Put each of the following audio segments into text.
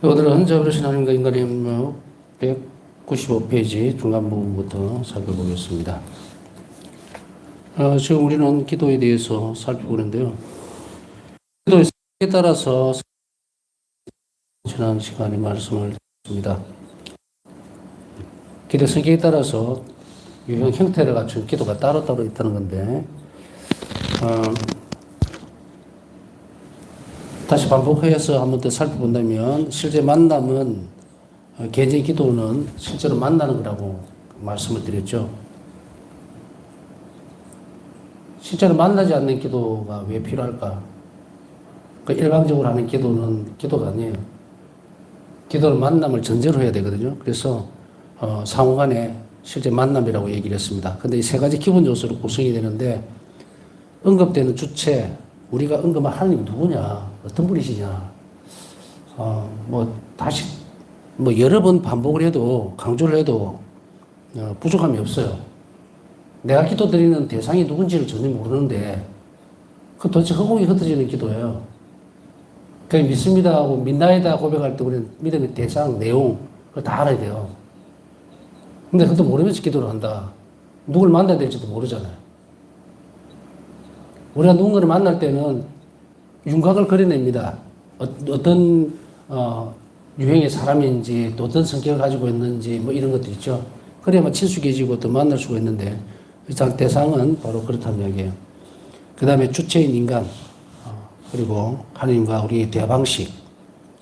오늘은 자비로우신 하나님과 인간의 협력 195페이지 중간 부분부터 살펴보겠습니다. 지금 우리는 기도에 대해서 살펴보는데요. 기도의 성격에 따라서 지난 시간에 말씀을 드렸습니다. 기도의 성격에 따라서 유형 형태를 갖춘 기도가 따로따로 있다는 건데 다시 반복해서 한 번 더 살펴본다면 실제 만남은 개인적인 기도는 실제로 만나는 거라고 말씀을 드렸죠. 실제로 만나지 않는 기도가 왜 필요할까? 일방적으로 하는 기도는 기도가 아니에요. 기도는 만남을 전제로 해야 되거든요. 그래서 상호간에 실제 만남이라고 얘기를 했습니다. 근데 이 세 가지 기본 요소로 구성이 되는데 언급되는 주체, 우리가 언급한 하나님 누구냐, 어떤 분이시냐, 다시 여러 번 반복을 해도 강조를 해도 부족함이 없어요. 내가 기도드리는 대상이 누군지를 전혀 모르는데 그 도대체 허공이 흩어지는 기도예요. 그냥 믿습니다 하고 믿나이다 고백할 때 우리는 믿음의 대상, 내용 그걸 다 알아야 돼요. 근데 그것도 모르면서 기도를 한다. 누굴 만나야 될지도 모르잖아요. 우리가 누군가를 만날 때는 윤곽을 그려냅니다. 어떤 유형의 사람인지 또 어떤 성격을 가지고 있는지 이런 것도 있죠. 그래야만 친숙해지고 또 만날 수가 있는데 일단 대상은 바로 그렇다는 이야기예요. 그 다음에 주체인 인간 그리고 하나님과 우리의 대화 방식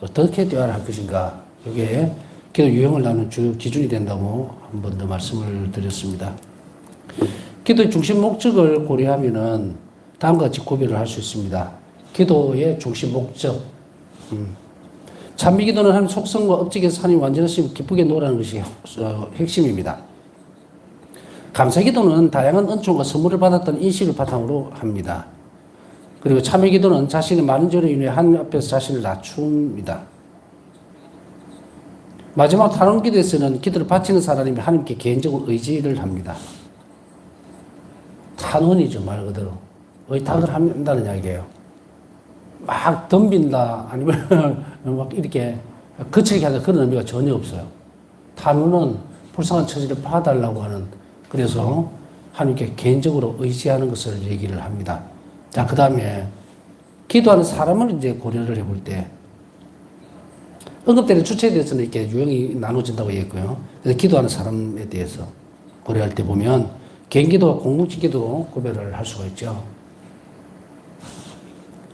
어떻게 대화를 할 것인가 이게 기도 유형을 나누는 주 기준이 된다고 한 번 더 말씀을 드렸습니다. 기도의 중심 목적을 고려하면은 다음과 같이 구별을 할 수 있습니다. 기도의 중심 목적. 찬미 기도는 하나님 속성과 업적에서 하나님 완전하심 기쁘게 노라는 것이 핵심입니다. 감사 기도는 다양한 은총과 선물을 받았던 인식을 바탕으로 합니다. 그리고 참회 기도는 자신의 많은 죄로 인해 하나님 앞에서 자신을 낮춥니다. 마지막 탄원 기도에서는 기도를 바치는 사람이 하나님께 개인적으로 의지를 합니다. 탄원이죠, 말 그대로. 의탁을 한다는 이야기예요. 막 덤빈다, 아니면 막 이렇게 거칠게 하는 그런 의미가 전혀 없어요. 탄원은 불쌍한 처지를 봐달라고 하는, 그래서 하나님께 개인적으로 의지하는 것을 얘기를 합니다. 자, 그 다음에 기도하는 사람을 이제 고려를 해볼 때, 언급되는 주체에 대해서는 이렇게 유형이 나눠진다고 얘기했고요. 그래서 기도하는 사람에 대해서 고려할 때 보면, 개인 기도와 공동체 기도로 구별을 할 수가 있죠.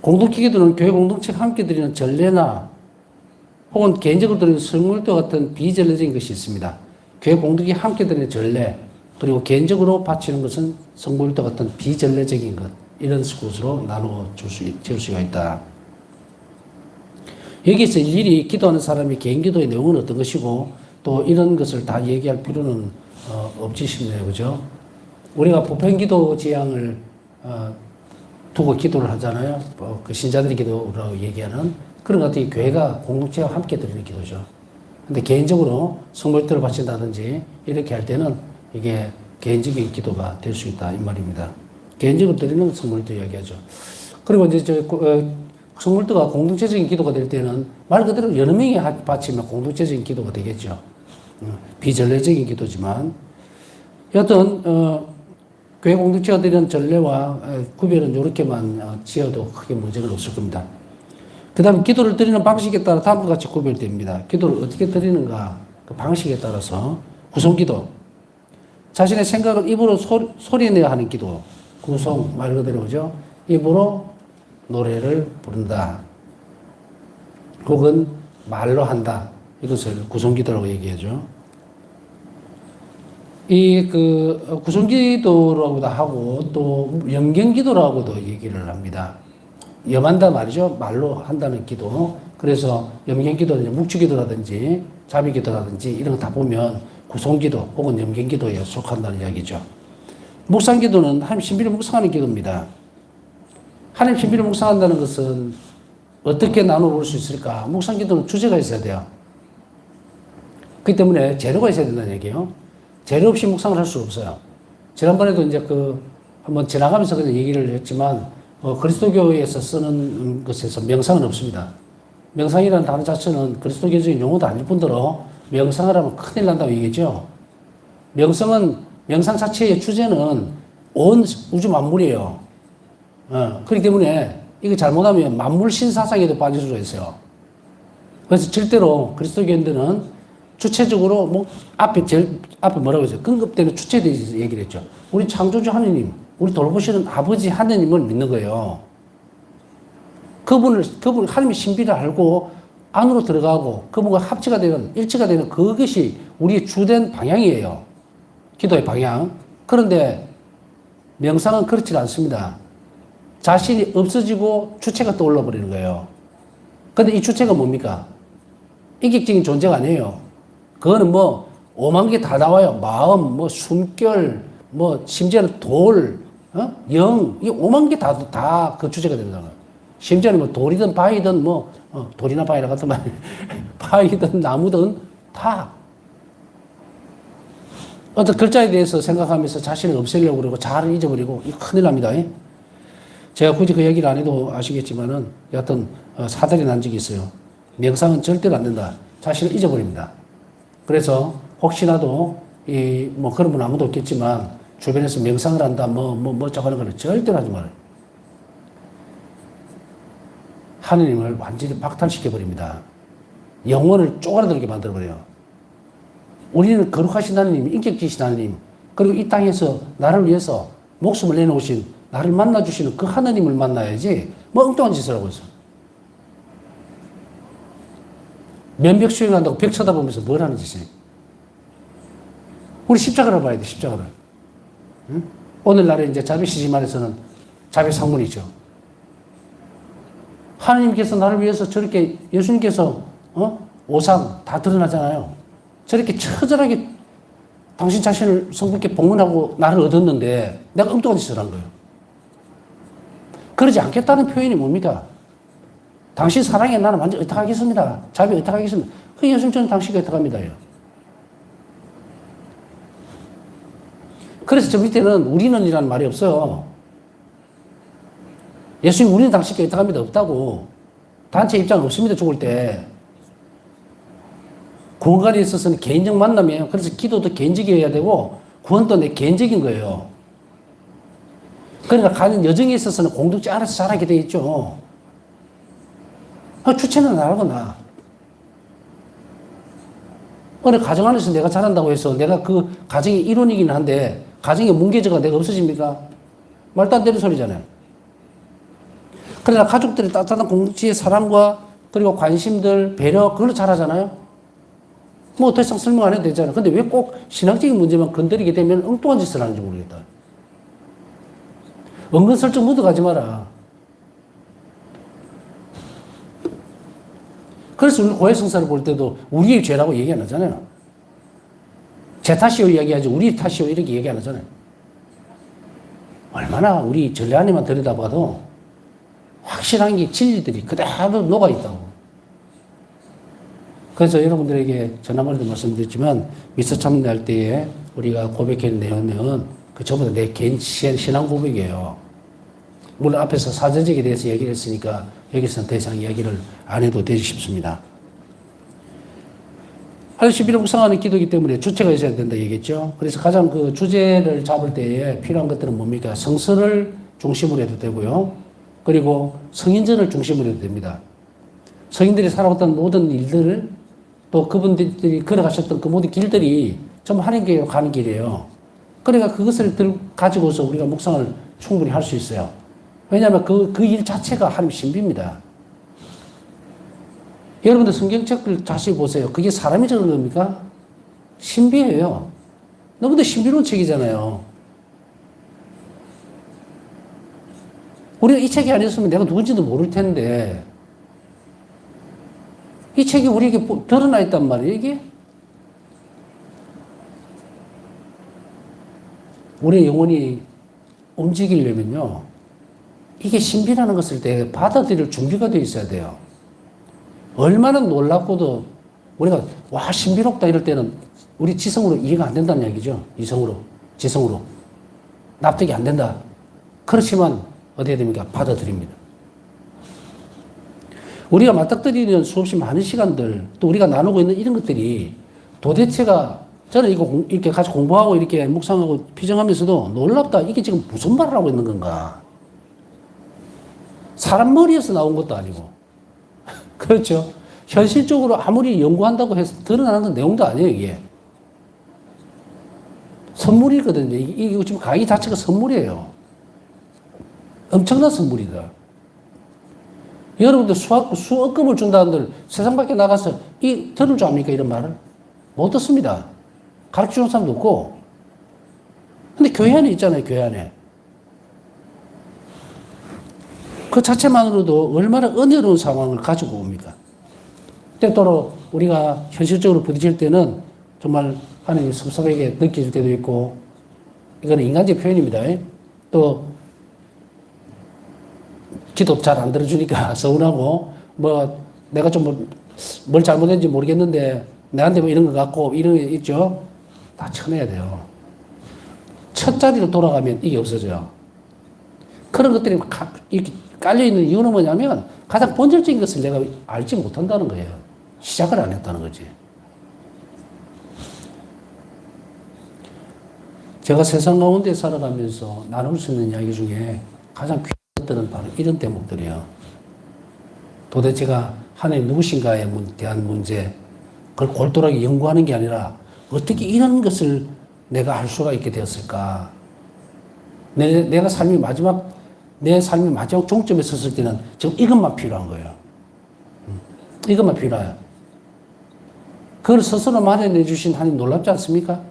공동체 기도는 교회 공동체가 함께 드리는 전례나 혹은 개인적으로 드리는 성물도 같은 비전례적인 것이 있습니다. 교회 공동체가 함께 드리는 전례, 그리고 개인적으로 바치는 것은 성물도 같은 비전례적인 것, 이런 것으로 나누어 지을 수가 있다. 여기서 일일이 기도하는 사람이 개인 기도의 내용은 어떤 것이고 또 이런 것을 다 얘기할 필요는 없지 싶네요. 그죠? 우리가 보편 기도 지향을 두고 기도를 하잖아요. 그 신자들의 기도라고 얘기하는 그런 것 같은 교회가 공동체와 함께 드리는 기도죠. 근데 개인적으로 성물들을 바친다든지 이렇게 할 때는 이게 개인적인 기도가 될 수 있다 이 말입니다. 개인적으로 드리는 성물도 이야기하죠. 그리고 이제 성물도가 공동체적인 기도가 될 때는 말 그대로 여러 명이 바치면 공동체적인 기도가 되겠죠. 비전례적인 기도지만 여튼 교회 공동체가 드리는 전례와 구별은 이렇게만 지어도 크게 문제는 없을 겁니다. 그 다음에 기도를 드리는 방식에 따라 다음과 같이 구별됩니다. 기도를 어떻게 드리는가 그 방식에 따라서 구성기도, 자신의 생각을 입으로 소리내야 하는 기도, 구성 말 그대로죠. 입으로 노래를 부른다. 혹은 말로 한다. 이것을 구성기도라고 얘기하죠. 구성기도라고도 하고 또 염경기도라고도 얘기를 합니다. 염한다 말이죠. 말로 한다는 기도. 그래서 염경기도는 묵주기도라든지 자비기도라든지 이런 거 다 보면 구성기도 혹은 염경기도에 속한다는 이야기죠. 묵상기도는 하나님 신비를 묵상하는 기도입니다. 하나님 신비를 묵상한다는 것은 어떻게 나눠볼 수 있을까? 묵상기도는 주제가 있어야 돼요. 그렇기 때문에 재료가 있어야 된다는 얘기예요. 재료 없이 묵상을 할 수 없어요. 지난번에도 이제 한번 지나가면서 그냥 얘기를 했지만, 그리스도교에서 쓰는 것에서 명상은 없습니다. 명상이라는 단어 자체는 그리스도교적인 용어도 아닐 뿐더러 명상을 하면 큰일 난다고 얘기했죠. 명상 자체의 주제는 온 우주 만물이에요. 그렇기 때문에 이거 잘못하면 만물 신사상에도 빠질 수가 있어요. 그래서 절대로 그리스도교인들은 주체적으로 제일 앞에 뭐라고 했어요? 근급되는 주체에 대해서 얘기를 했죠. 우리 창조주 하느님, 우리 돌보시는 아버지 하느님을 믿는 거예요. 그분 하나님의 신비를 알고 안으로 들어가고 그분과 합치가 되는, 일치가 되는 그것이 우리의 주된 방향이에요. 기도의 방향. 그런데 명상은 그렇지 않습니다. 자신이 없어지고 주체가 떠올라 버리는 거예요. 근데 이 주체가 뭡니까? 인격적인 존재가 아니에요. 그거는 5만 개 다 나와요. 마음, 숨결, 심지어는 돌, 영, 이 5만 개 다 그 주체가 된다는 거예요. 심지어는 돌이든 바위든 돌이나 바위나 같은 말, 바위든 나무든 다 어떤 글자에 대해서 생각하면서 자신을 없애려고 그러고 잘 잊어버리고 이거 큰일 납니다. 제가 굳이 그 얘기를 안 해도 아시겠지만은 여하튼 사달이 난 적이 있어요. 명상은 절대로 안 된다. 자신을 잊어버립니다. 그래서 혹시라도 그런 분 아무도 없겠지만 주변에서 명상을 한다 저거 하는 거는 절대로 하지 말아요. 하느님을 완전히 박탈시켜 버립니다. 영혼을 쪼그라들게 만들어 버려요. 우리는 거룩하신 하느님, 인격지신 하느님, 그리고 이 땅에서 나를 위해서 목숨을 내놓으신, 나를 만나주시는 그 하느님을 만나야지 엉뚱한 짓을 하고 있어. 면벽 수행한다고 벽 쳐다보면서 뭘 하는 짓이에요? 우리 십자가를 봐야 돼, 십자가를. 응? 오늘날에 이제 자비 시지말에서는 자비 상문이죠. 하나님께서 나를 위해서 저렇게 예수님께서 오상 다 드러나잖아요. 저렇게 처절하게 당신 자신을 성부께 봉헌하고 나를 얻었는데 내가 엉뚱한 짓을 한 거예요. 그러지 않겠다는 표현이 뭡니까? 당신 사랑에 나는 완전 의탁하겠습니다. 자비 의탁하겠습니다. 그 예수님처럼 당신과 의탁합니다. 그래서 저 밑에는 우리는이라는 말이 없어요. 예수님 우리는 당신께 의탁합니다. 없다고. 단체 입장은 없습니다. 죽을 때. 구원관에 있어서는 개인적 만남이에요. 그래서 기도도 개인적이어야 되고 구원도 내 개인적인 거예요. 그러니까 가는 여정에 있어서는 공동체 안에서 자라게 돼 있죠. 주체는 나라고 나. 어느 가정 안에서 내가 자란다고 해서 내가 그 가정의 일원이긴 한데 가정의 문계자가 내가 없어집니까? 말도 안 되는 소리잖아요. 그러나 가족들의 따뜻한 공동체의 사랑과 그리고 관심들, 배려 그걸로 자라잖아요. 더 이상 설명 안 해도 되잖아요. 근데 왜 꼭 신앙적인 문제만 건드리게 되면 엉뚱한 짓을 하는지 모르겠다. 은근슬쩍 묻어가지 마라. 그래서 우리 고해성사를 볼 때도 우리의 죄라고 얘기 안 하잖아요. 제 탓이요 이야기하지 우리 탓이요 이렇게 얘기 안 하잖아요. 얼마나 우리 전례 안에만 들여다봐도 확실한 게 진리들이 그대로 녹아있다고. 그래서 여러분들에게 지난번에도 말씀드렸지만 미처 참여할 때에 우리가 고백해낸 내용은 그 전부 다 내 개인 신앙 고백이에요. 물론 앞에서 사제적에 대해서 얘기를 했으니까 여기서는 더 이상 이야기를 안 해도 되지 싶습니다. 11일 묵상하는 기도이기 때문에 주체가 있어야 된다 얘기했죠. 그래서 가장 그 주제를 잡을 때에 필요한 것들은 뭡니까? 성서를 중심으로 해도 되고요. 그리고 성인전을 중심으로 해도 됩니다. 성인들이 살아왔던 모든 일들을 또 그분들이 걸어가셨던 그 모든 길들이 좀 하나님께 가는 길이에요. 그러니까 그것을 가지고서 우리가 묵상을 충분히 할 수 있어요. 왜냐하면 그 일 자체가 하나님 신비입니다. 여러분들 성경책을 다시 보세요. 그게 사람이 적은 겁니까? 신비예요. 너무도 신비로운 책이잖아요. 우리가 이 책이 아니었으면 내가 누군지도 모를 텐데 이 책이 우리에게 드러나 있단 말이에요, 이게? 우리의 영혼이 움직이려면요, 이게 신비라는 것을 되게 받아들일 준비가 되어 있어야 돼요. 얼마나 놀랍고도 우리가, 와, 신비롭다 이럴 때는 우리 지성으로 이해가 안 된다는 얘기죠. 지성으로. 납득이 안 된다. 그렇지만, 어떻게 됩니까? 받아들입니다. 우리가 맞닥뜨리는 수없이 많은 시간들, 또 우리가 나누고 있는 이런 것들이 도대체가 저는 이거 이렇게 같이 공부하고 이렇게 묵상하고 피정하면서도 놀랍다. 이게 지금 무슨 말을 하고 있는 건가? 사람 머리에서 나온 것도 아니고. 그렇죠. 현실적으로 아무리 연구한다고 해서 드러나는 내용도 아니에요, 이게. 선물이거든요. 이게 지금 강의 자체가 선물이에요. 엄청난 선물이다. 여러분들 수억금을 준다는들 세상 밖에 나가서 들을 줄 압니까? 이런 말을? 못 듣습니다. 가르쳐 주는 사람도 없고. 근데 교회 안에 있잖아요, 교회 안에. 그 자체만으로도 얼마나 은혜로운 상황을 가지고 옵니까? 때때로 우리가 현실적으로 부딪힐 때는 정말 하나님 섭섭하게 느껴질 때도 있고, 이거는 인간적 표현입니다. 또, 기도 잘 안 들어주니까 서운하고, 내가 좀 뭘 잘못했는지 모르겠는데, 내한테 뭐 이런 것 같고, 이런 게 있죠? 다 쳐내야 돼요. 첫 자리로 돌아가면 이게 없어져요. 그런 것들이 이렇게 깔려있는 이유는 뭐냐면, 가장 본질적인 것을 내가 알지 못한다는 거예요. 시작을 안 했다는 거지. 제가 세상 가운데 살아가면서 나눌 수 있는 이야기 중에 가장 귀한 것들은 바로 이런 대목들이에요. 도대체가 하나님 누구신가에 대한 문제, 그걸 골똘하게 연구하는 게 아니라 어떻게 이런 것을 내가 알 수가 있게 되었을까? 내 삶의 마지막 종점에 섰을 때는 지금 이것만 필요한 거예요. 이것만 필요해요. 그걸 스스로 마련해 주신 하나님 놀랍지 않습니까?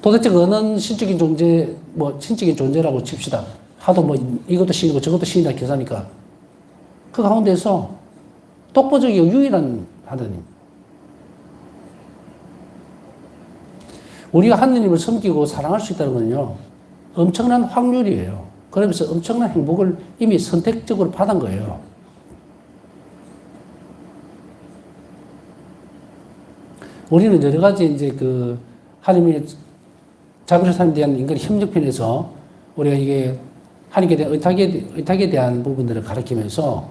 도대체 어느 신적인 존재, 신적인 존재라고 칩시다. 하도 이것도 신이고 저것도 신이다 계산하니까. 그 가운데서 독보적이고 유일한 하나님. 우리가 하나님을 섬기고 사랑할 수 있다는 건요, 엄청난 확률이에요. 그러면서 엄청난 행복을 이미 선택적으로 받은 거예요. 우리는 여러 가지 하나님의 자비로운 삶에 대한 인간의 협력편에서 우리가 이게 하나님께 대한 의탁에 대한 부분들을 가르치면서,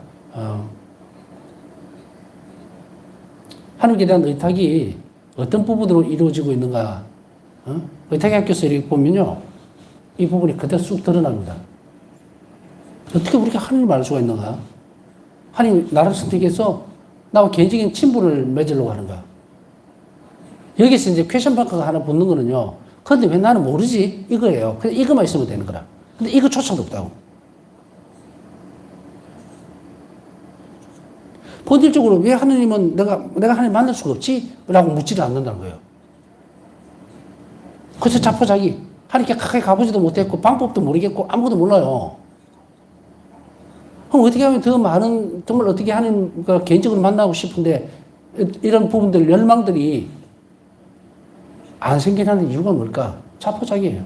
하나님께 대한 의탁이 어떤 부분으로 이루어지고 있는가, 의탁의 학교에서 이렇게 보면요, 이 부분이 그대로 쑥 드러납니다. 어떻게 우리가 하나님을 알 수가 있는가? 하나님 나를 선택해서 나와 개인적인 친분을 맺으려고 하는가? 여기서 이제 퀘션 마크가 하나 붙는 거는요, 근데 왜 나는 모르지? 이거예요. 근데 이것만 있으면 되는 거라. 근데 이거조차도 없다고. 본질적으로 왜 하느님은 내가 하나님 만날 수가 없지? 라고 묻지를 않는다는 거예요. 그래서 자포자기. 하나님께 가까이 가보지도 못했고, 방법도 모르겠고, 아무것도 몰라요. 그럼 어떻게 하면 더 많은, 정말 어떻게 하나님과 개인적으로 만나고 싶은데, 이런 부분들, 열망들이 안 생기는 이유가 뭘까? 자포자기예요.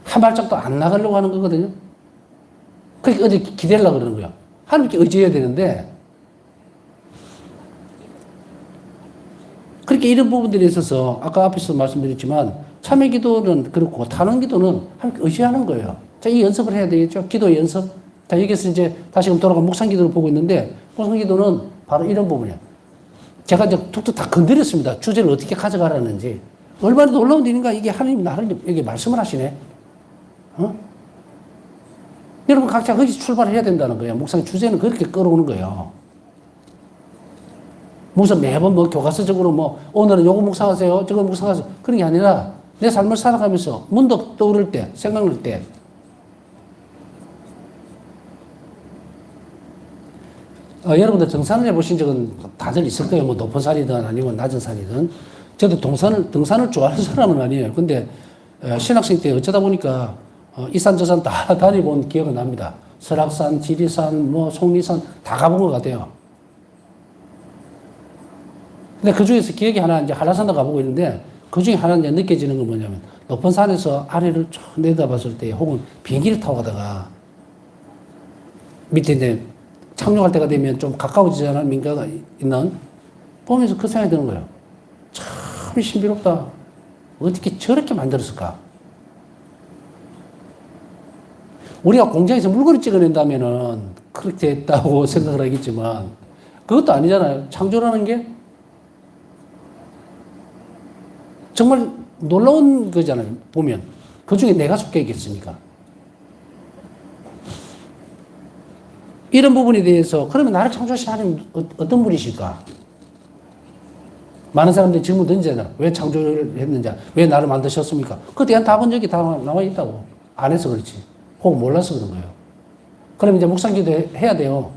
한 발짝도 안 나가려고 하는 거거든요. 그러니까 어디 기대려고 그러는 거야. 하나님께 의지해야 되는데, 그렇게 이런 부분들에 있어서 아까 앞에서 말씀드렸지만 참회 기도는 그렇고 탄원 기도는 하나님께 의지하는 거예요. 자, 이 연습을 해야 되겠죠. 기도 연습. 자, 여기서 이제 다시금 돌아가 묵상 기도를 보고 있는데, 묵상 기도는 바로 이런 부분이에요. 제가 이제 툭툭 다 건드렸습니다. 주제를 어떻게 가져가라는지. 얼마나 놀라운 일인가. 이게 하나님 나를 여기 말씀을 하시네. 여러분 각자 거기서 출발해야 된다는 거예요. 묵상 주제는 그렇게 끌어오는 거예요. 무슨 매번 교과서적으로 오늘은 요거 묵상하세요. 저거 묵상하세요. 그런 게 아니라 내 삶을 살아가면서 문득 떠오를 때, 생각날 때, 여러분들 등산을 해보신 적은 다들 있을 거예요. 높은 산이든 아니면 낮은 산이든. 저도 등산을 좋아하는 사람은 아니에요. 근데 신학생 때 어쩌다 보니까 이 산 저 산 다 다녀본 기억은 납니다. 설악산, 지리산, 속리산 다 가본 것 같아요. 근데 그 중에서 기억이 하나, 이제 한라산도 가보고 있는데, 그 중에 하나 이제 느껴지는 건 뭐냐면, 높은 산에서 아래를 쭉 내다봤을 때, 혹은 비행기를 타고 가다가, 밑에 이제 착륙할 때가 되면 좀 가까워지잖아, 민가가 있는. 보면서 그 생각이 드는 거예요. 참 신비롭다. 어떻게 저렇게 만들었을까? 우리가 공장에서 물건을 찍어낸다면은 그렇게 했다고 생각을 하겠지만 그것도 아니잖아요. 창조라는 게 정말 놀라운 거잖아요. 보면 그 중에 내가 속해 있겠습니까? 이런 부분에 대해서 그러면 나를 창조하신 하나님 어떤 분이실까? 많은 사람들이 질문 던지잖아. 왜 창조를 했는지, 왜 나를 만드셨습니까? 그에 대한 답은 여기 다 나와 있다고. 안 해서 그렇지. 혹은 몰라서 그런 거예요. 그럼 이제 묵상기도 해야 돼요.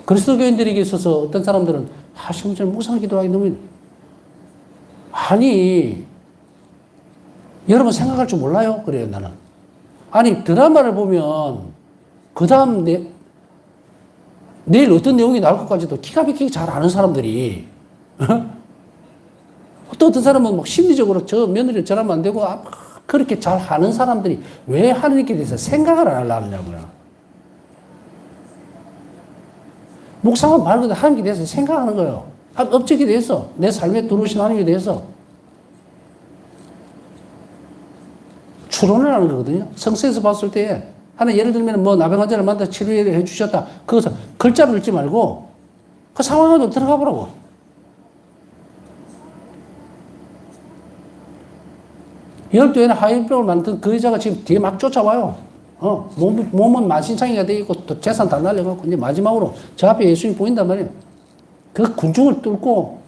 그리스도교인들에게 있어서 어떤 사람들은 심지어 묵상기도하기 너무 아니 여러분 생각할 줄 몰라요? 그래요 나는. 아니 드라마를 보면 그 다음 내일 어떤 내용이 나올 것까지도 기가 막히게 잘 아는 사람들이 또 어떤 사람은 막 심리적으로 저 며느리 저러면 안 되고 그렇게 잘 아는 사람들이 왜 하나님께 대해서 생각을 안 하느냐고요. 묵상은 말 그대로 하나님께 대해서 생각하는 거예요. 업적에 대해서, 내 삶에 들어오신 하나님에 대해서 추론을 하는 거거든요. 성서에서 봤을 때 하나 예를 들면 뭐 나병 환자를 만나 치료해 주셨다. 그것을 글자를 읽지 말고 그 상황으로 들어가 보라고. 열두에는 하인병을 만든 그 여자가 지금 뒤에 막 쫓아와요. 몸은 만신창이가 돼 있고 또 재산 다 날려갖고 이제 마지막으로 저 앞에 예수님이 보인단 말이에요. 그 군중을 뚫고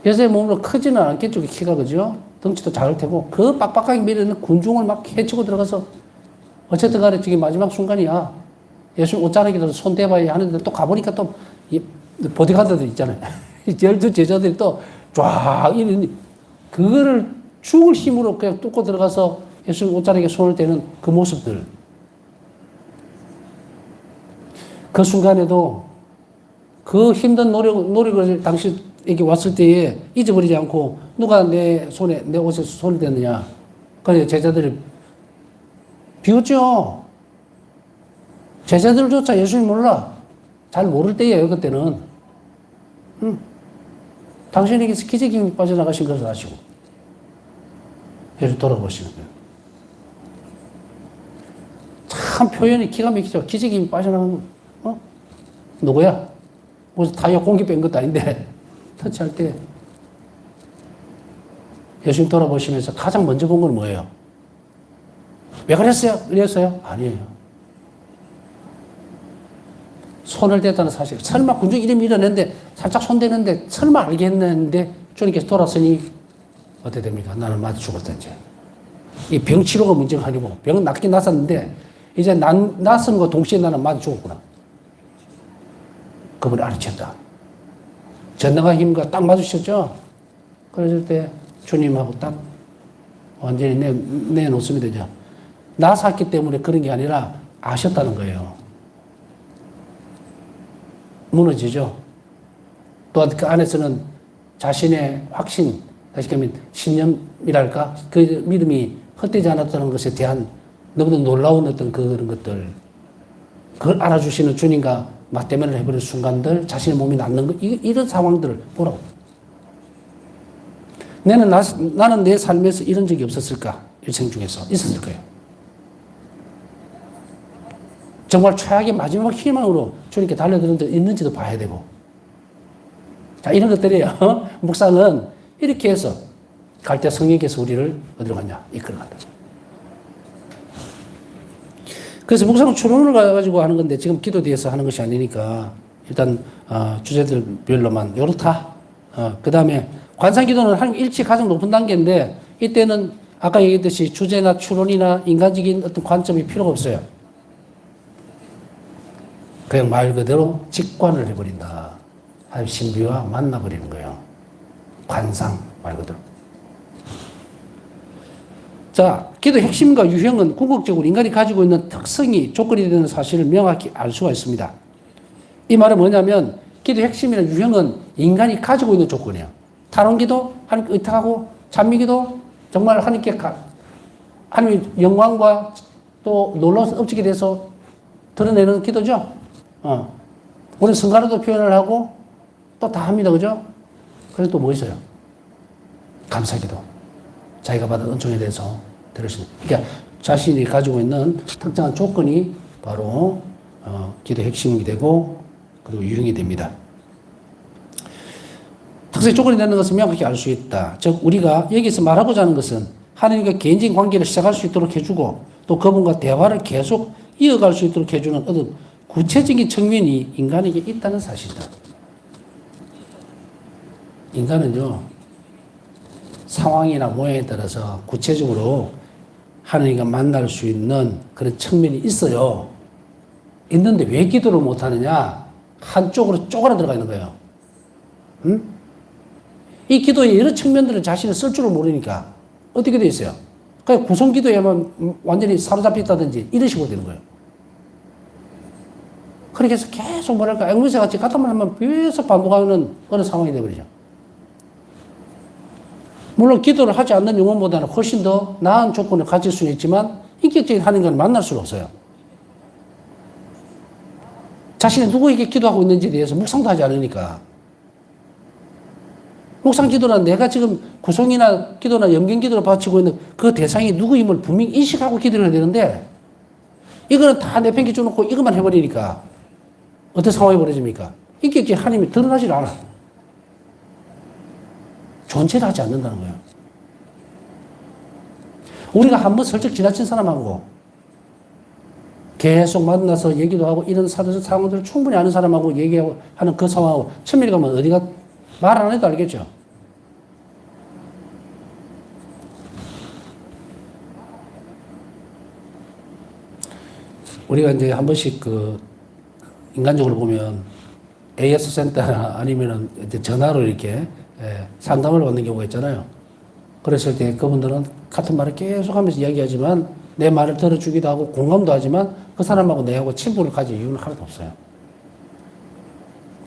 여자의 몸으로 크지는 않겠죠. 키가 그죠? 덩치도 작을 테고 그 빡빡하게 밀어있는 군중을 막 헤치고 들어가서 어쨌든 간에 지금 마지막 순간이야. 예수님 옷자르기도 손 대봐야 하는데 또 가보니까 또 보디가드들 있잖아요. 12 제자들이 또 쫙 이런 그거를 죽을 힘으로 그냥 뚫고 들어가서 예수님 옷자르기에 손을 대는 그 모습들. 그 순간에도 그 힘든 노력을 당신에게 왔을 때에 잊어버리지 않고 누가 내 옷에 손을 댔느냐. 그래 제자들이 비웃죠. 제자들조차 예수님 몰라. 잘 모를 때예요, 그때는. 당신에게서 기적이 빠져나가신 것을 아시고. 그래서 돌아보시는 거예요. 참 표현이 기가 막히죠. 기적이 빠져나가는 거. 누구야? 무슨 타이어 공기 뺀 것도 아닌데, 터치할 때. 예수님 돌아보시면서 가장 먼저 본 건 뭐예요? 왜 그랬어요? 이랬어요? 아니에요. 손을 댔다는 사실. 설마 군중 이름 밀어냈는데, 살짝 손 대는데, 설마 알겠는데, 주님께서 돌았으니, 어떻게 됩니까? 나는 맞아 죽었다, 이제. 이 병 치료가 문제가 아니고, 병은 낫긴 낫았는데, 이제 낫은 거 동시에 나는 맞아 죽었구나. 그분이 알아챘다. 전능한 힘과 딱 맞으셨죠? 그랬을 때, 주님하고 딱, 완전히 내놓습니다, 이제. 나 샀기 때문에 그런 게 아니라 아셨다는 거예요. 무너지죠. 또 그 안에서는 자신의 확신, 다시 말하면 신념이랄까? 그 믿음이 헛되지 않았다는 것에 대한 너무나 놀라운 어떤 그런 것들. 그걸 알아주시는 주님과 맞대면을 해버리는 순간들, 자신의 몸이 낫는 것, 이런 상황들을 보라고. 나는 내 삶에서 이런 적이 없었을까? 일생 중에서. 있었을 거예요. 정말 최악의 마지막 희망으로 주님께 달려드는 데 있는지도 봐야 되고. 자, 이런 것들이에요. 묵상은 이렇게 해서 갈 때 성령께서 우리를 어디로 가냐? 이끌어간다. 그래서 묵상은 추론을 가지고 하는 건데 지금 기도 뒤에서 하는 것이 아니니까 일단 주제들별로만 요렇다. 그 다음에 관상기도는 하나님 일치 가장 높은 단계인데 이때는 아까 얘기했듯이 주제나 추론이나 인간적인 어떤 관점이 필요가 없어요. 그냥 말 그대로 직관을 해버린다. 하나님 신비와 만나버리는 거예요. 관상 말 그대로. 자, 기도의 핵심과 유형은 궁극적으로 인간이 가지고 있는 특성이 조건이 되는 사실을 명확히 알 수가 있습니다. 이 말은 뭐냐면 기도의 핵심이나 유형은 인간이 가지고 있는 조건이에요. 탄원기도, 하나님께 의탁하고 찬미기도 정말 하나님께 하나님의 영광과 또 놀라운 업적에 대해서 드러내는 기도죠. 우리 성가로도 표현을 하고 또 다 합니다. 그죠? 그래서 또 뭐 있어요? 감사기도. 자기가 받은 은총에 대해서 들으시는. 그러니까 자신이 가지고 있는 특정한 조건이 바로 기도의 핵심이 되고 그리고 유형이 됩니다. 특수의 조건이 되는 것을 명확히 알 수 있다. 즉 우리가 여기서 말하고자 하는 것은 하나님과 개인적인 관계를 시작할 수 있도록 해주고 또 그분과 대화를 계속 이어갈 수 있도록 해주는 어떤 구체적인 측면이 인간에게 있다는 사실이다. 인간은요, 상황이나 모양에 따라서 구체적으로 하나님과 만날 수 있는 그런 측면이 있어요. 있는데 왜 기도를 못하느냐? 한쪽으로 쪼그라들어가 있는 거예요. 응? 이 기도의 여러 측면들을 자신을 쓸 줄을 모르니까 어떻게 돼 있어요? 그냥 구성 기도에만 완전히 사로잡혀 있다든지 이런 식으로 되는 거예요. 그렇게 해서 계속 뭐랄까, 앵무새 같이 같은 말 하면 계속 반복하는 그런 상황이 되어버리죠. 물론 기도를 하지 않는 영혼보다는 훨씬 더 나은 조건을 가질 수는 있지만 인격적인 하나님과는 만날 수가 없어요. 자신이 누구에게 기도하고 있는지에 대해서 묵상도 하지 않으니까. 묵상 기도는 내가 지금 구송이나 기도나 염경 기도를 바치고 있는 그 대상이 누구임을 분명히 인식하고 기도를 해야 되는데 이거는 다 내팽개 줘놓고 이것만 해버리니까 어떤 상황이 벌어집니까? 인격적인 하나님이 드러나질 않아. 존재를 하지 않는다는 거예요. 우리가 한번 슬쩍 지나친 사람하고 계속 만나서 얘기도 하고 이런 상황들을 충분히 아는 사람하고 얘기하고 하는 그 상황하고 천밀히 가면 어디가 말 안 해도 알겠죠. 우리가 이제 한 번씩 인간적으로 보면 AS 센터나 아니면은 이제 전화로 이렇게 상담을 받는 경우가 있잖아요. 그랬을 때 그분들은 같은 말을 계속 하면서 이야기하지만 내 말을 들어주기도 하고 공감도 하지만 그 사람하고 내하고 친분을 가질 이유는 하나도 없어요.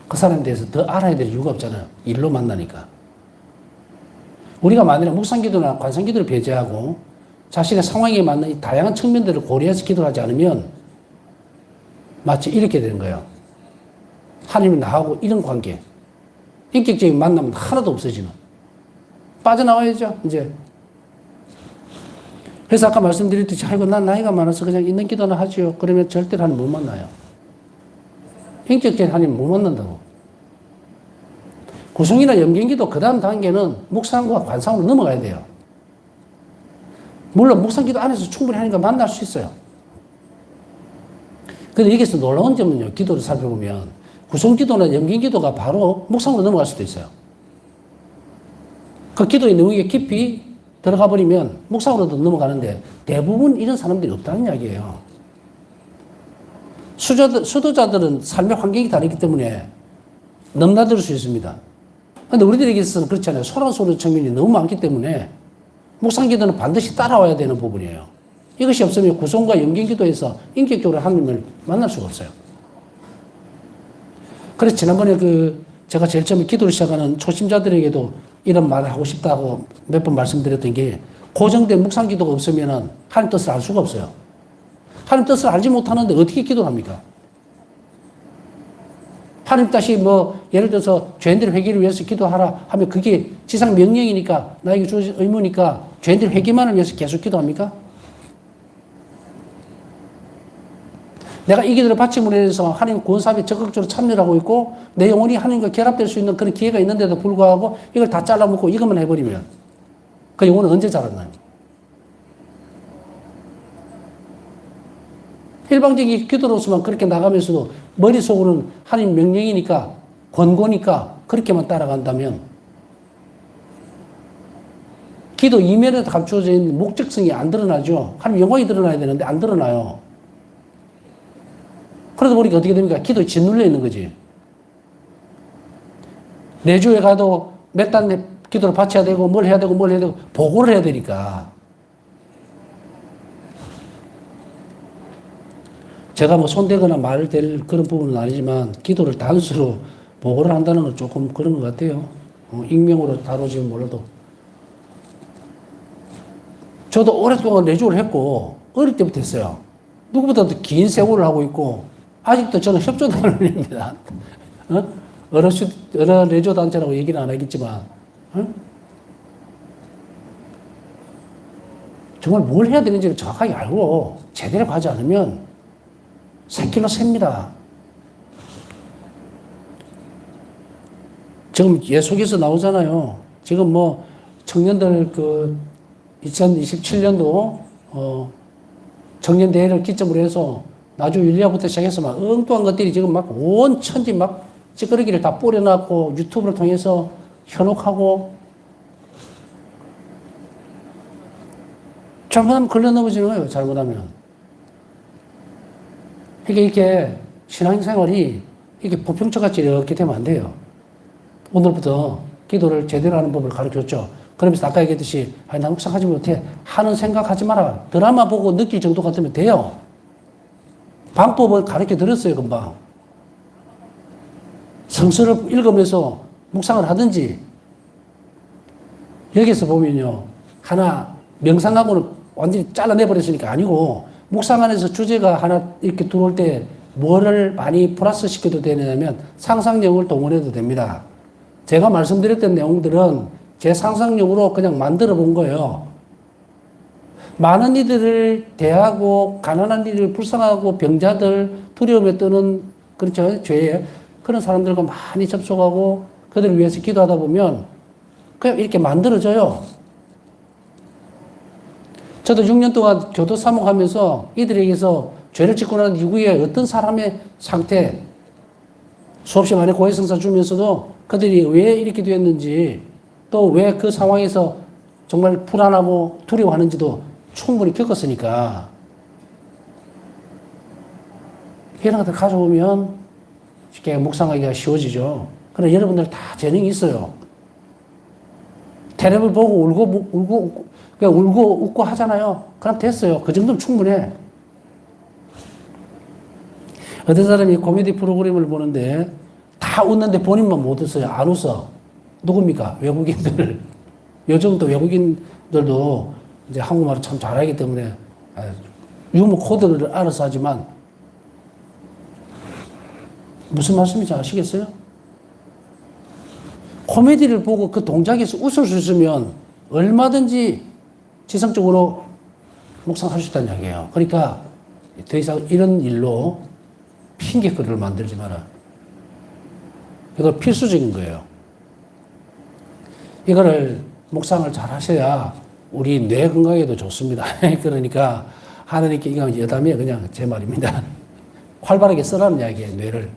그 사람에 대해서 더 알아야 될 이유가 없잖아요. 일로 만나니까. 우리가 만약에 묵상기도나 관상기도를 배제하고 자신의 상황에 맞는 이 다양한 측면들을 고려해서 기도를 하지 않으면 마치 이렇게 되는 거예요. 하나님이 나하고 이런 관계, 인격적인 만남은 하나도 없어지는. 빠져나와야죠, 이제. 그래서 아까 말씀드렸듯이, 아이고, 난 나이가 많아서 그냥 있는 기도나 하지요. 그러면 절대로 하나님 못 만나요. 인격적인 하나님 못 만난다고. 구송이나 염경기도 그 다음 단계는 묵상과 관상으로 넘어가야 돼요. 물론 묵상기도 안에서 충분히 하니까 만날 수 있어요. 근데 여기서 놀라운 점은요, 기도를 살펴보면 구성기도나 염경기도가 바로 묵상으로 넘어갈 수도 있어요. 그 기도의 내용에 깊이 들어가 버리면 묵상으로도 넘어가는데 대부분 이런 사람들이 없다는 이야기예요. 수도자들은 삶의 환경이 다르기 때문에 넘나들 수 있습니다. 근데 우리들에게서는 그렇지 않아요. 소란스러운 측면이 너무 많기 때문에 묵상기도는 반드시 따라와야 되는 부분이에요. 이것이 없으면 구성과 염경기도에서 인격적으로 하나님을 만날 수가 없어요. 그래서 지난번에 제가 제일 처음에 기도를 시작하는 초심자들에게도 이런 말을 하고 싶다고 몇 번 말씀드렸던 게 고정된 묵상기도가 없으면 하나님 뜻을 알 수가 없어요. 하나님 뜻을 알지 못하는데 어떻게 기도를 합니까? 하나님 다시 예를 들어서 죄인들 회개를 위해서 기도하라 하면 그게 지상 명령이니까 나에게 주어진 의무니까 죄인들 회개만을 위해서 계속 기도합니까? 내가 이 기도를 바침으로 해서 하나님 구원사업에 적극적으로 참여를 하고 있고 내 영혼이 하나님과 결합될 수 있는 그런 기회가 있는데도 불구하고 이걸 다 잘라먹고 이것만 해버리면 그 영혼은 언제 자랐나요? 일방적인 기도로서만 그렇게 나가면서도 머릿속으로는 하나님 명령이니까 권고니까 그렇게만 따라간다면 기도 이면에 감추어져 있는 목적성이 안 드러나죠. 하나님 영광이 드러나야 되는데 안 드러나요. 그러다 보니까 어떻게 됩니까? 기도에 짓눌려 있는 거지. 내주에 가도 몇 단 기도를 바쳐야 되고 뭘 해야 되고 뭘 해야 되고 보고를 해야 되니까. 제가 손대거나 말을 댈 그런 부분은 아니지만 기도를 단수로 보고를 한다는 건 조금 그런 것 같아요. 익명으로 다루지는 몰라도. 저도 오랫동안 내주를 했고 어릴 때부터 했어요. 누구보다도 긴 세월을 하고 있고 아직도 저는 협조단원입니다. 어느 내조 단체라고 얘기는 안 하겠지만, 정말 뭘 해야 되는지를 정확하게 알고 제대로 가지 않으면 새길로 셉니다. 지금 예속에서 나오잖아요. 지금 뭐 청년들 그 2027년도 청년대회를 기점으로 해서 나주 윤리화부터 시작해서 막 엉뚱한 것들이 지금 막 온 천지 막 찌끄러기를 다 뿌려놨고 유튜브를 통해서 현혹하고 잘못하면 걸려 넘어지는 거예요. 잘못하면. 이게 신앙생활이 이게 보평처같이 이렇게 되면 안 돼요. 오늘부터 기도를 제대로 하는 법을 가르쳤죠. 그러면서 아까 얘기했듯이 나 묵상하지 못해 하는 생각하지 마라. 드라마 보고 느낄 정도 같으면 돼요. 방법을 가르쳐 드렸어요. 금방. 성서를 읽으면서 묵상을 하든지 여기서 보면요. 하나 명상하고는 완전히 잘라내버렸으니까 아니고 묵상 안에서 주제가 하나 이렇게 들어올 때 뭐를 많이 플러스 시켜도 되냐면 상상력을 동원해도 됩니다. 제가 말씀드렸던 내용들은 제 상상력으로 그냥 만들어 본 거예요. 많은 이들을 대하고 가난한 이들을 불쌍하고 병자들 두려움에 떠는 그렇죠 죄에 그런 사람들과 많이 접촉하고 그들을 위해서 기도하다 보면 그냥 이렇게 만들어져요. 저도 6년 동안 교도 사목하면서 이들에게서 죄를 짓고 난 이후에 어떤 사람의 상태 수없이 많은 고해성사 주면서도 그들이 왜 이렇게 되었는지 또 왜 그 상황에서 정말 불안하고 두려워하는지도 충분히 겪었으니까 이런 것들 가져오면 쉽게 묵상하기가 쉬워지죠. 그러나 여러분들 다 재능이 있어요. 텔레비를 보고 울고 그냥 울고 웃고 하잖아요. 그럼 됐어요. 그 정도면 충분해. 어떤 사람이 코미디 프로그램을 보는데 다 웃는데 본인만 못 웃어요. 안 웃어. 누굽니까? 외국인들. 요즘도 외국인들도 이제 한국말을 참 잘하기 때문에 유머 코드를 알아서 하지만 무슨 말씀인지 아시겠어요? 코미디를 보고 그 동작에서 웃을 수 있으면 얼마든지 지성적으로 묵상할 수 있다는 이야기예요. 그러니까 더 이상 이런 일로 핑계거리를 만들지 마라. 이거 필수적인 거예요. 이거를 묵상을 잘 하셔야 우리 뇌 건강에도 좋습니다. 그러니까 하나님께 이거 여담이에요. 그냥 제 말입니다. 활발하게 쓰라는 이야기예요. 뇌를.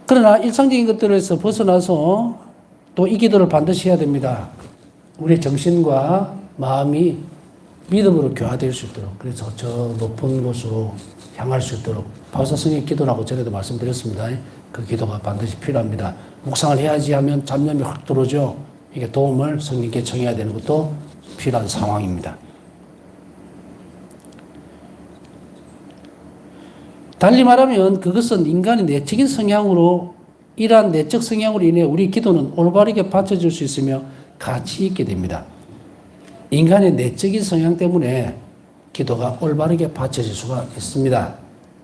그러나 일상적인 것들에서 벗어나서 또 이 기도를 반드시 해야 됩니다. 우리의 정신과 마음이 믿음으로 교화될 수 있도록 그래서 저 높은 곳으로 향할 수 있도록 바울사성의 기도라고 전에도 말씀드렸습니다. 그 기도가 반드시 필요합니다. 묵상을 해야지 하면 잡념이 확 들어오죠. 이게 도움을 성령께 청해야 되는 것도 필요한 상황입니다. 달리 말하면 그것은 인간의 내적인 성향으로 이러한 내적 성향으로 인해 우리 기도는 올바르게 받쳐질 수 있으며 가치 있게 됩니다. 인간의 내적인 성향 때문에 기도가 올바르게 받쳐질 수가 있습니다.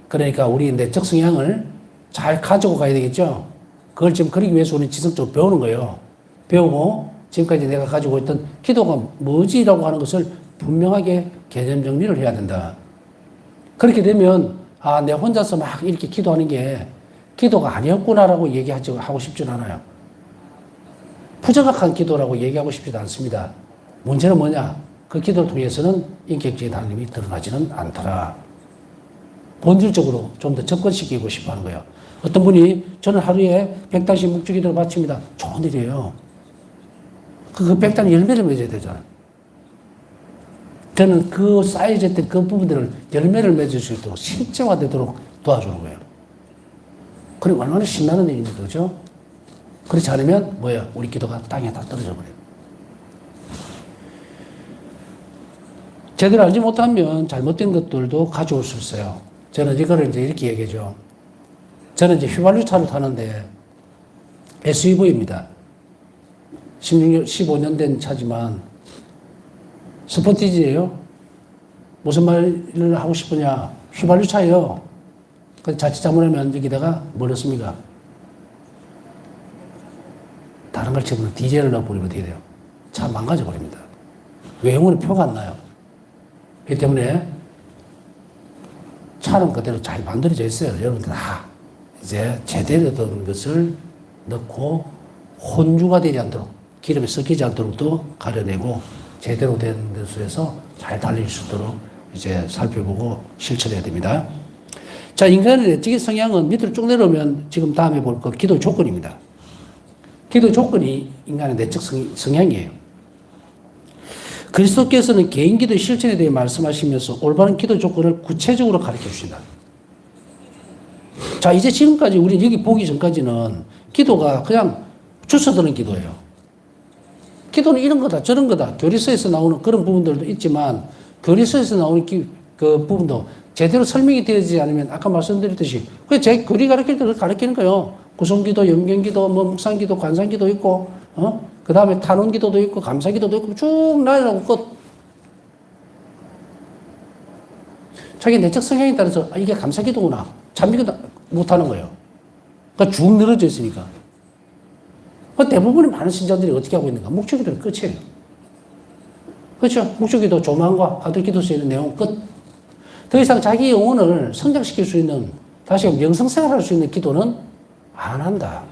그러니까 우리 내적 성향을 잘 가지고 가야 되겠죠. 그걸 지금 그러기 위해서 우리는 지성적으로 배우는 거예요. 배우고 지금까지 내가 가지고 있던 기도가 뭐지라고 하는 것을 분명하게 개념 정리를 해야 된다. 그렇게 되면 내 혼자서 막 이렇게 기도하는 게 기도가 아니었구나라고 하고 싶진 않아요. 부정확한 기도라고 얘기하고 싶지도 않습니다. 문제는 뭐냐? 그 기도를 통해서는 인격적인 하나님이 드러나지는 않더라. 본질적으로 좀 더 접근시키고 싶어 하는 거예요. 어떤 분이 저는 하루에 100단씩 묵주기도를 바칩니다. 좋은 일이에요. 그 100단이 열매를 맺어야 되잖아요. 저는 그 쌓여졌던 그 부분들을 열매를 맺을 수 있도록 실제화되도록 도와주는 거예요. 그리고 얼마나 신나는 일입니까? 그죠? 그렇지 않으면 뭐예요? 우리 기도가 땅에 다 떨어져 버려요. 제대로 알지 못하면 잘못된 것들도 가져올 수 있어요. 저는 이거를 이제 이렇게 얘기하죠. 저는 이제 휘발유차를 타는데 SUV입니다. 15년 된 차지만 스포티지예요. 무슨 말을 하고 싶으냐? 휘발유차예요. 자칫 잘못하면 여기다가 뭘 넣습니까? 다른 걸 집어넣어 디젤을 넣어버리면 어떻게 돼요? 차 망가져 버립니다. 외형은 표가 안 나요. 그렇기 때문에 차는 그대로 잘 만들어져 있어요. 여러분들 다 이제 제대로 된 것을 넣고 혼주가 되지 않도록 기름에 섞이지 않도록 또 가려내고 제대로 된 데서 잘 달릴 수 있도록 이제 살펴보고 실천해야 됩니다. 자, 인간의 내적인 성향은 밑으로 쭉 내려오면 지금 다음에 볼 거 기도 조건입니다. 기도 조건이 인간의 내적 성향이에요. 그리스도께서는 개인 기도의 실천에 대해 말씀하시면서 올바른 기도 조건을 구체적으로 가르쳐 주신다. 자, 이제 지금까지 우리 여기 보기 전까지는 기도가 그냥 주워드는 기도예요. 기도는 이런 거다, 저런 거다. 교리서에서 나오는 그런 부분들도 있지만 교리서에서 나오는 그 부분도 제대로 설명이 되지 않으면 아까 말씀드렸듯이 그게 제 교리 가르칠 때 가르치는 거예요. 구성기도, 염경기도, 뭐 묵상기도, 관상기도 있고, 그 다음에 탄원기도도 있고, 감사기도도 있고, 쭉 나열하고 끝. 자기 내적 성향에 따라서 이게 감사기도구나. 찬미기도 못하는 거예요. 그러니까 쭉 늘어져 있으니까. 대부분의 많은 신자들이 어떻게 하고 있는가? 묵주기도는 끝이에요. 그렇죠? 묵주기도 조망과 아들기도서에 있는 내용 끝. 더 이상 자기 영혼을 성장시킬 수 있는, 다시 영성생활할 수 있는 기도는 안 한다.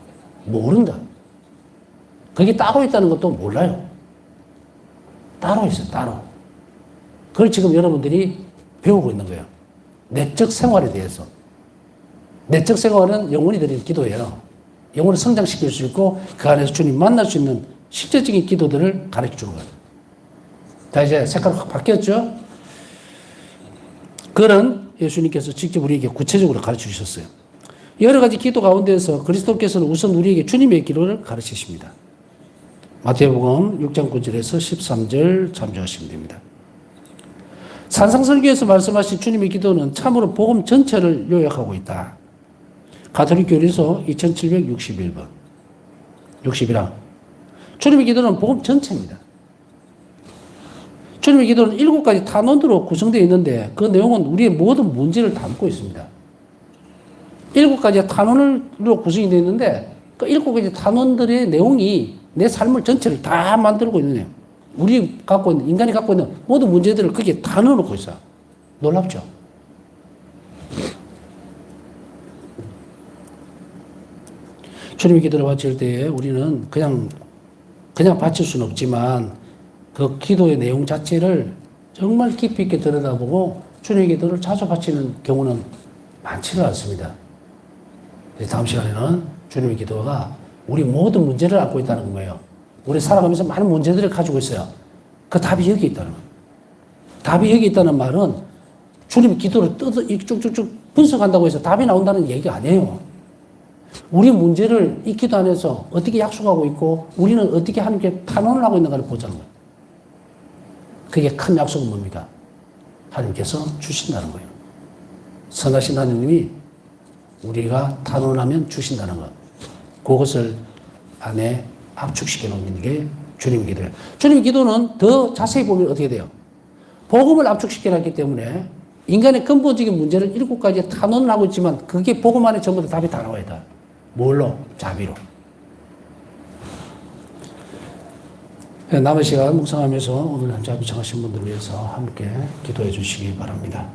모른다. 그게 따로 있다는 것도 몰라요. 따로 있어요, 따로. 그걸 지금 여러분들이 배우고 있는 거예요. 내적 생활에 대해서. 내적 생활은 영혼이 드리는 기도예요. 영혼을 성장시킬 수 있고 그 안에서 주님 만날 수 있는 실제적인 기도들을 가르쳐 주는 거예요. 자, 이제 색깔 확 바뀌었죠? 그런 예수님께서 직접 우리에게 구체적으로 가르쳐 주셨어요. 여러 가지 기도 가운데서 그리스도께서는 우선 우리에게 주님의 기도를 가르치십니다. 마태복음 6장 9절에서 13절 참조하시면 됩니다. 산상설교에서 말씀하신 주님의 기도는 참으로 복음 전체를 요약하고 있다. 가톨릭 교리서 2761번 61항. 주님의 기도는 복음 전체입니다. 주님의 기도는 7가지 탄원으로 구성되어 있는데 그 내용은 우리의 모든 문제를 담고 있습니다. 7가지 탄원으로 구성이 되어 있는데 그 7가지 탄원들의 내용이 내 삶을 전체를 다 만들고 있는 거예요. 우리 갖고 있는, 인간이 갖고 있는 모든 문제들을 거기에 다 넣어놓고 있어요. 놀랍죠? 주님의 기도를 바칠 때에 우리는 그냥 바칠 수는 없지만 그 기도의 내용 자체를 정말 깊이 있게 들여다보고 주님의 기도를 자주 바치는 경우는 많지는 않습니다. 다음 시간에는 주님의 기도가 우리 모든 문제를 안고 있다는 거예요. 우리 살아가면서 많은 문제들을 가지고 있어요. 그 답이 여기 있다는 거예요. 답이 여기 있다는 말은 주님의 기도를 쭉쭉쭉 분석한다고 해서 답이 나온다는 얘기가 아니에요. 우리 문제를 이 기도 안에서 어떻게 약속하고 있고 우리는 어떻게 하나님께 탄원을 하고 있는가를 보자는 거예요. 그게 큰 약속은 뭡니까? 하나님께서 주신다는 거예요. 선하신 하나님이 우리가 탄원하면 주신다는 것. 그것을 안에 압축시켜 놓는 게 주님 기도예요. 주님 기도는 더 자세히 보면 어떻게 돼요? 복음을 압축시켜 놨기 때문에 인간의 근본적인 문제를 7가지에 탄원을 하고 있지만 그게 복음 안에 전부 다 답이 다 나와 있다. 뭘로? 자비로. 남은 시간 묵상하면서 오늘 자비 청하신 분들을 위해서 함께 기도해 주시기 바랍니다.